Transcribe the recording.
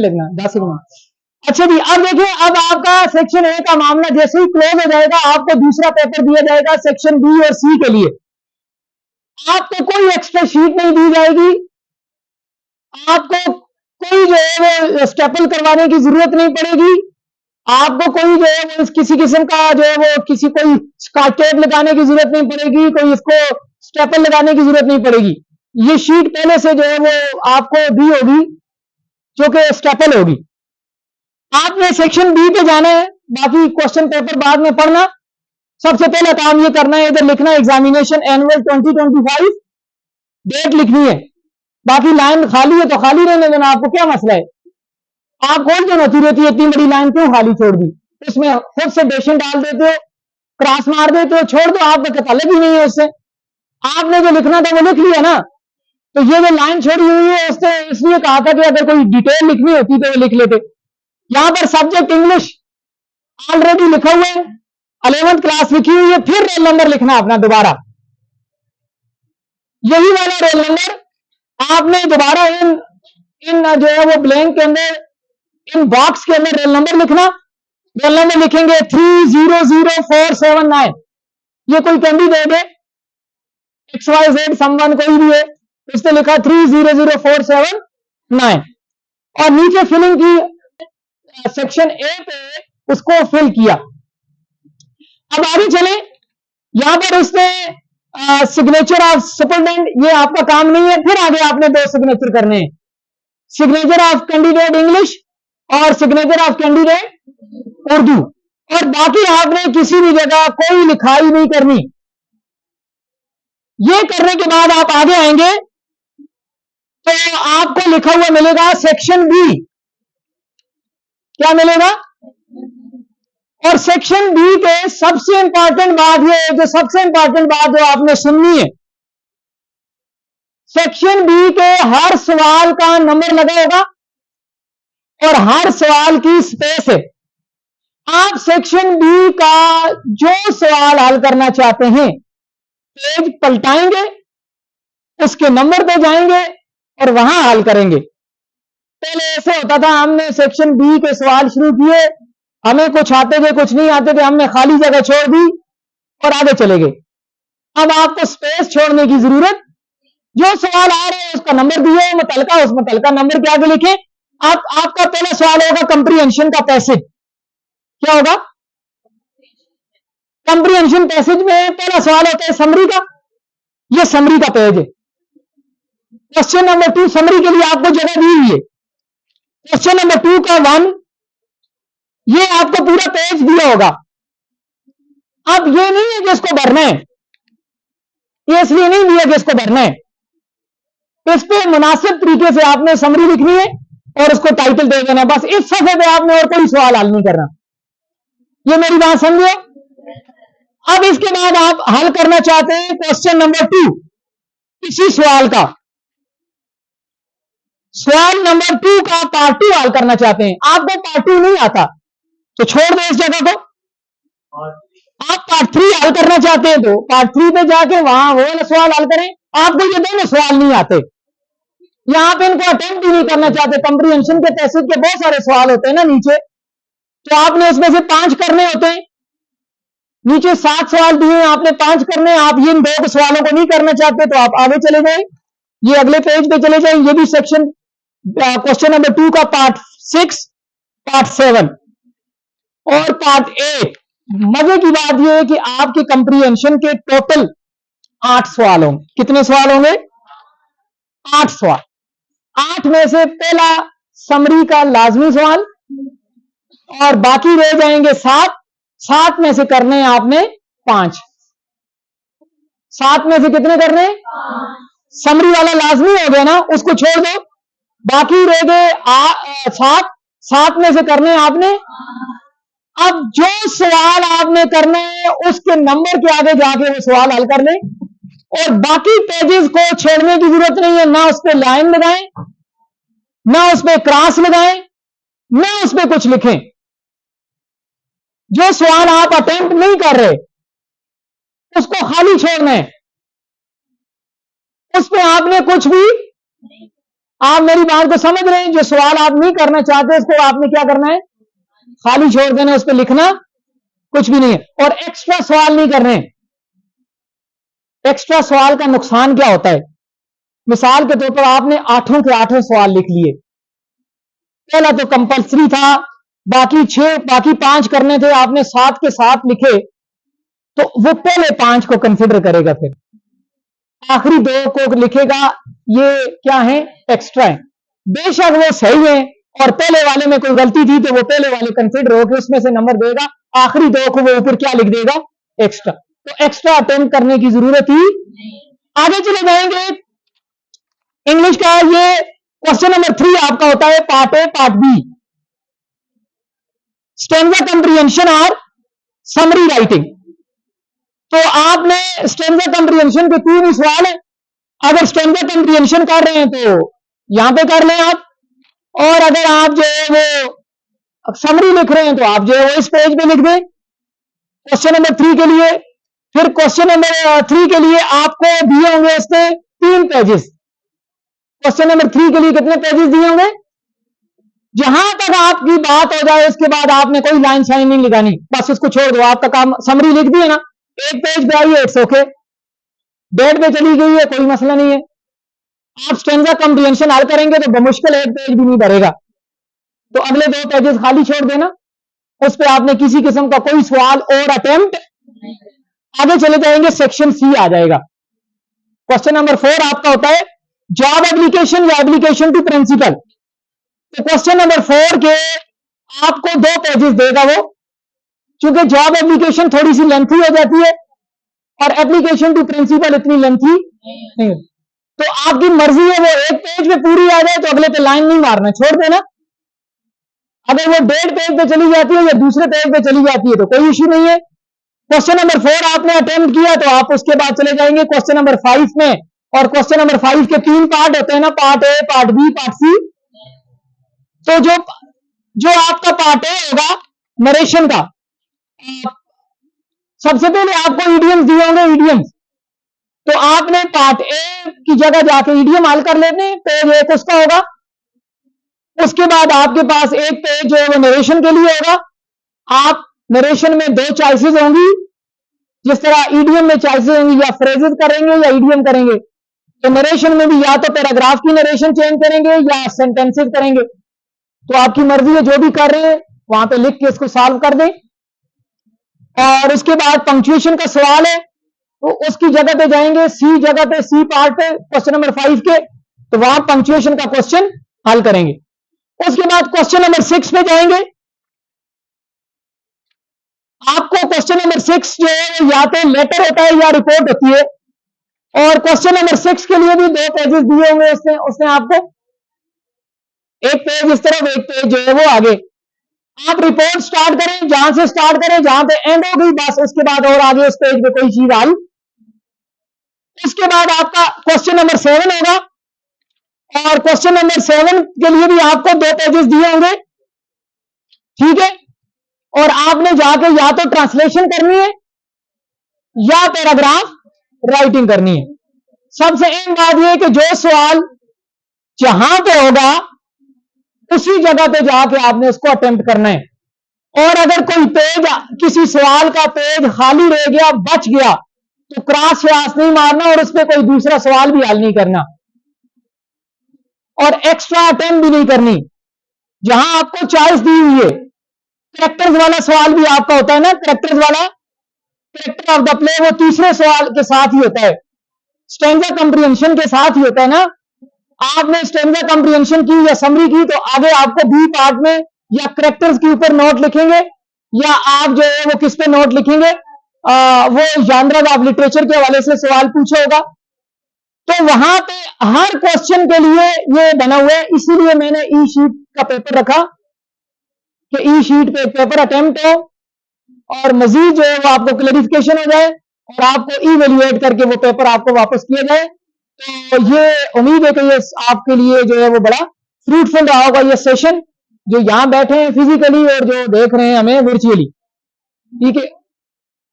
लिखना 10 मिनट। अच्छा जी, अब देखिए, अब आपका सेक्शन ए का मामला जैसे ही क्लोज हो जाएगा, आपको दूसरा पेपर दिया जाएगा सेक्शन बी और सी के लिए। आपको कोई एक्स्ट्रा शीट नहीं दी जाएगी, आपको कोई जो है वो स्टेपल करवाने की जरूरत नहीं पड़ेगी, आपको कोई जो है वो किसी किस्म का जो है वो किसी कोई स्कॉच टेप लगाने की जरूरत नहीं पड़ेगी, कोई इसको स्टेपल लगाने की जरूरत नहीं पड़ेगी। ये शीट पहले से जो है वो आपको दी होगी, जो कि स्टेपल होगी। आपने सेक्शन बी पे जाना है, बाकी क्वेश्चन पेपर बाद में पढ़ना। सबसे पहला काम ये करना है, इधर लिखना एग्जामिनेशन एनुअल 2025, डेट लिखनी है। बाकी लाइन खाली है तो खाली रहने देना, आपको क्या मसला है। आप कौन क्यों होती रहती है, इतनी बड़ी लाइन क्यों खाली छोड़ दी, उसमें खुद से डेशन डाल देते हो, क्रॉस मार देते हो, छोड़ दो, आपका तो ताल्लुक ही नहीं है उससे। आपने जो लिखना था वो लिख लिया ना, तो ये जो लाइन छोड़ी हुई है उससे इसलिए कहा था कि अगर कोई डिटेल लिखनी होती तो वो लिख लेते। यहां पर सब्जेक्ट इंग्लिश ऑलरेडी लिखा हुआ है, 11th क्लास लिखी हुई है, फिर रोल नंबर लिखना अपना दोबारा, यही वाला रोल नंबर आपने दोबारा इन इन जो है वो ब्लैंक के अंदर, इन बॉक्स के अंदर रोल नंबर लिखना। रोल नंबर लिखेंगे 300479। ये कोई कैंडिडेट है, XYZ समवन कोई भी है, इसने लिखा 300479 और नीचे फिलिंग की सेक्शन ए पे उसको फिल किया। अब आगे चले, यहां पर उसने सिग्नेचर ऑफ सुपरडेंट, ये आपका काम नहीं है। फिर आगे आपने 2 सिग्नेचर करने हैं, सिग्नेचर ऑफ कैंडिडेट इंग्लिश और सिग्नेचर ऑफ कैंडिडेट उर्दू। और बाकी आपने किसी भी जगह कोई लिखाई नहीं करनी। ये करने के बाद आप आगे आएंगे तो आपको लिखा हुआ मिलेगा सेक्शन बी। क्या मिलेगा? और सेक्शन बी के सबसे इंपॉर्टेंट बात ये है, जो सबसे इंपॉर्टेंट बात जो आपने सुननी है, सेक्शन बी के हर सवाल का नंबर लगा होगा और हर सवाल की स्पेस है। आप सेक्शन बी का जो सवाल हल करना चाहते हैं, पेज पलटाएंगे, उसके नंबर पे जाएंगे और वहां हल करेंगे। पहले ऐसे होता था, हमने सेक्शन बी के सवाल शुरू किए, हमें कुछ आते थे कुछ नहीं आते थे, हमने खाली जगह छोड़ दी और आगे चले गए। अब आपको स्पेस छोड़ने की जरूरत, जो सवाल आ रहे हैं उसका नंबर दिए, मुतलका उस मुतलका नंबर के आगे लिखें। आपका पहला सवाल होगा कंप्रीहेंशन का पैसेज। क्या होगा? कंप्रीहेंशन पैसेज में पहला सवाल होता है समरी का, यह समरी का पेज है। क्वेश्चन नंबर 2 समरी के लिए आपको जगह दी हुई है। क्वेश्चन नंबर 2 का 1, ये आपको पूरा पेज दिया होगा। अब ये नहीं है कि इसको भरना है, ये इसलिए नहीं दिया कि इसको भरना है, इस पे मुनासिब तरीके से आपने समरी लिखनी है और उसको टाइटल दे देना, बस इस सफे पे आपने और कोई सवाल हल नहीं करना। ये मेरी बात समझो। अब इसके बाद आप हल करना चाहते हैं क्वेश्चन नंबर 2, इसी सवाल का, सवाल नंबर 2 का पार्ट 2 हल करना चाहते हैं। आपको पार्ट 2 नहीं आता तो छोड़ दो इस जगह को। आप पार्ट 3 हल करना चाहते हैं तो पार्ट 3 पे जाके वहां वो वाला सवाल हल करें। आपको ये दोनों सवाल नहीं आते, यहां पे इनको अटेम्प्ट ही नहीं करना चाहते। कंप्रीहेंशन के पैसेज के बहुत सारे सवाल होते हैं ना नीचे, तो आपने उसमें से 5 करने होते हैं। नीचे 7 सवाल दिए हैं, आपने 5 करने हैं। आप ये इन 2 सवालों को नहीं करना चाहते तो आप आगे चले जाएं, ये अगले पेज पे चले जाएं। ये भी सेक्शन क्वेश्चन नंबर 2 का पार्ट 6, पार्ट 7 और पार्ट 8। मजे की बात यह है कि आपके कंप्रीहेंशन के टोटल 8 सवाल होंगे। कितने सवाल होंगे? 8 सवाल। 8 में से पहला समरी का लाजमी सवाल और बाकी रह जाएंगे 7। 7 में से करने हैं आपने 5। 7 में से कितने करने? समरी वाला लाजमी हो गया ना, उसको छोड़ दो, बाकी रह गए 7। 7 में से करने हैं आपने। अब जो सवाल आपने करना है उसके नंबर के आगे जाके वो सवाल हल कर लें और बाकी पेजेस को छेड़ने की जरूरत नहीं है। ना उस पर लाइन लगाएं, ना उस पर क्रॉस लगाएं, ना उस पर कुछ लिखें। जो सवाल आप अटेम्प्ट नहीं कर रहे उसको खाली छोड़ना है, उस पर आपने कुछ भी आप मेरी बात को समझ रहे हैं? जो सवाल आप नहीं करना चाहते उसको आपने क्या करना है? खाली छोड़ देना, उस पर लिखना कुछ भी नहीं है, और एक्स्ट्रा सवाल नहीं करने। एक्स्ट्रा सवाल का नुकसान क्या होता है? मिसाल के तौर पर आपने 8 के 8 सवाल लिख लिए, पहला तो कंपल्सरी था, बाकी 5 करने थे, आपने 7 के 7 लिखे, तो वो पहले 5 को कंसिडर करेगा, फिर आखिरी 2 को लिखेगा ये क्या है? एक्स्ट्रा है। बेशक वो सही है और पहले वाले में कोई गलती थी तो वो पहले वाले कंसिडर होकर उसमें से नंबर देगा, आखिरी 2 को वो ऊपर क्या लिख देगा? एक्स्ट्रा। तो एक्स्ट्रा अटेम्प्ट करने की जरूरत ही। आगे चले जाएंगे, इंग्लिश का ये क्वेश्चन नंबर 3 आपका होता है, part A part B, stanza comprehension और समरी राइटिंग। तो आपने स्टेंजा कंप्रीहेंशन के 3 ही सवाल है। अगर स्टेंजा कंप्रीहेंशन कर रहे हैं तो यहां पे कर लें आप, और अगर आप जो है वो समरी लिख रहे हैं तो आप जो है वो इस पेज पे लिख दें क्वेश्चन नंबर 3 के लिए। फिर क्वेश्चन नंबर 3 के लिए आपको दिए होंगे इसमें 3 पेजेस। क्वेश्चन नंबर 3 के लिए कितने पेजेस दिए होंगे? जहां तक आपकी बात हो जाए उसके बाद आपने कोई लाइन शाइन नहीं लिखानी, बस उसको छोड़ दो, आपका काम समरी लिख दी है ना, 1 पेज पे आई है, इट्स ओके, डेट पे चली गई है, कोई मसला नहीं है। आप स्टेंजा कंप्रीहेंशन हल करेंगे तो बमुश्किल 1 पेज भी नहीं भरेगा, तो अगले 2 पेजेस खाली छोड़ देना, उस पर आपने किसी किस्म का कोई सवाल और अटेम्प्ट। आगे चले जाएंगे, सेक्शन सी आ जाएगा। क्वेश्चन नंबर 4 आपका होता है जॉब एप्लीकेशन या एप्लीकेशन टू प्रिंसिपल। तो क्वेश्चन नंबर 4 के आपको 2 पेजेस देगा वो, क्योंकि जॉब एप्लीकेशन थोड़ी सी लेंथी हो जाती है और एप्लीकेशन टू प्रिंसिपल इतनी लेंथी नहीं होती। तो आपकी मर्जी है, वो 1 पेज पे पूरी आ जाए तो अगले पे लाइन नहीं मारना, छोड़ देना। अगर वो 1.5 पेज पे चली जाती है या दूसरे पेज पे चली जाती है तो कोई इश्यू नहीं है। क्वेश्चन नंबर 4 आपने अटेम्प्ट किया तो आप उसके बाद चले जाएंगे क्वेश्चन नंबर 5 में, और क्वेश्चन नंबर 5 के 3 पार्ट होते हैं ना, part A part B part C. तो जो आपका पार्ट ए होगा नरेशन का, सबसे पहले आपको इडियम्स दिए होंगे, इडियम्स, तो आपने पार्ट ए की जगह जाके इडियम हल कर लेते हैं, पेज 1 उसका होगा। उसके बाद आपके पास 1 पेज जो है वो नरेशन के लिए होगा। आप नरेशन में 2 चॉइसेस होंगी, जिस तरह ईडीएम में चॉइसेस होंगी, या फ्रेजेस करेंगे या ईडीएम करेंगे। तो नरेशन में भी या तो पैराग्राफ की नरेशन चेंज करेंगे या सेंटेंसेस करेंगे, तो आपकी मर्जी है, जो भी कर रहे हैं वहां पे लिख के इसको सॉल्व कर दें। और उसके बाद पंक्चुएशन का सवाल है तो उसकी जगह पे जाएंगे, सी जगह पे, सी पार्ट पे क्वेश्चन नंबर 5 के, तो वहां पंक्चुएशन का क्वेश्चन हल करेंगे। उसके बाद क्वेश्चन नंबर 6 पे जाएंगे। आपको क्वेश्चन नंबर 6 जो है या तो लेटर होता है या रिपोर्ट होती है, और क्वेश्चन नंबर 6 के लिए भी 2 पेजेस दिए होंगे उसने आपको, 1 पेज इस तरफ, 1 पेज जो है वो आगे। आप रिपोर्ट स्टार्ट करें, जहां से स्टार्ट करें, जहां पे एंड हो गई बस, उसके बाद और आगे उस पेज पे कोई चीज हल। उसके बाद आपका क्वेश्चन नंबर 7 होगा, और क्वेश्चन नंबर 7 के लिए भी आपको 2 पेजेस दिए होंगे, ठीक है। और आपने जाके या तो ट्रांसलेशन करनी है या पैराग्राफ राइटिंग करनी है। सबसे अहम बात यह है कि जो सवाल जहां पे होगा उसी जगह पे जाके आपने उसको अटेम्प्ट करना है। और अगर कोई पेज, किसी सवाल का पेज खाली रह गया, बच गया, तो क्रॉस व्यास नहीं मारना और उस पर कोई दूसरा सवाल भी हल नहीं करना, और एक्स्ट्रा अटेम्प्ट भी नहीं करनी। जहां आपको चॉइस दी हुई है, कैरेक्टर्स वाला सवाल भी आपका होता है ना, कैरेक्टर्स वाला, कैरेक्टर ऑफ द प्ले, वो तीसरे सवाल के साथ ही होता है, स्टेंजा कंप्रीहेंशन के साथ ही होता है ना। आपने स्टेंजा कंप्रीहेंशन की या समरी की तो आगे आपको बी पार्ट में या कैरेक्टर्स के ऊपर नोट लिखेंगे, या आप जो है वो किस पे नोट लिखेंगे, वो जॉनर ऑफ लिटरेचर के हवाले से सवाल पूछा होगा। तो वहां पे हर क्वेश्चन के लिए ये बना हुआ है, इसीलिए मैंने ई शीट का पेपर रखा कि ई शीट पे पेपर अटेम्प्ट हो और मजीद जो है वो आपको क्लैरिफिकेशन हो जाए और आपको इवेल्युएट करके वो पेपर आपको वापस किया जाए। तो ये उम्मीद है कि ये आपके लिए जो है वो बड़ा फ्रूटफुल रहा होगा, ये सेशन, जो यहां बैठे हैं फिजिकली और जो देख रहे हैं हमें वर्चुअली, ठीक है।